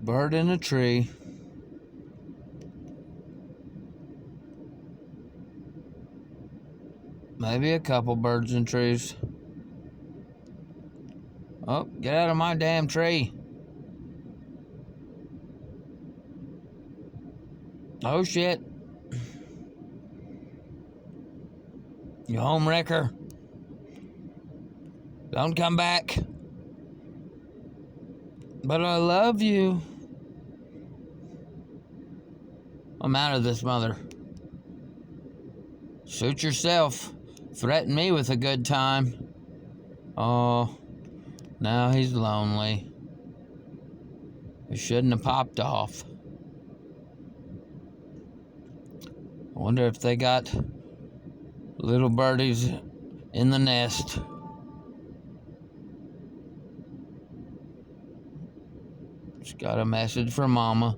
Bird in a tree. Maybe a couple birds in trees. Oh, get out of my damn tree. Oh shit. You home wrecker. Don't come back. But I love you. I'm out of this mother. Suit yourself. Threaten me with a good time. Oh, now he's lonely. He shouldn't have popped off. I wonder if they got little birdies in the nest. Just got a message from Mama.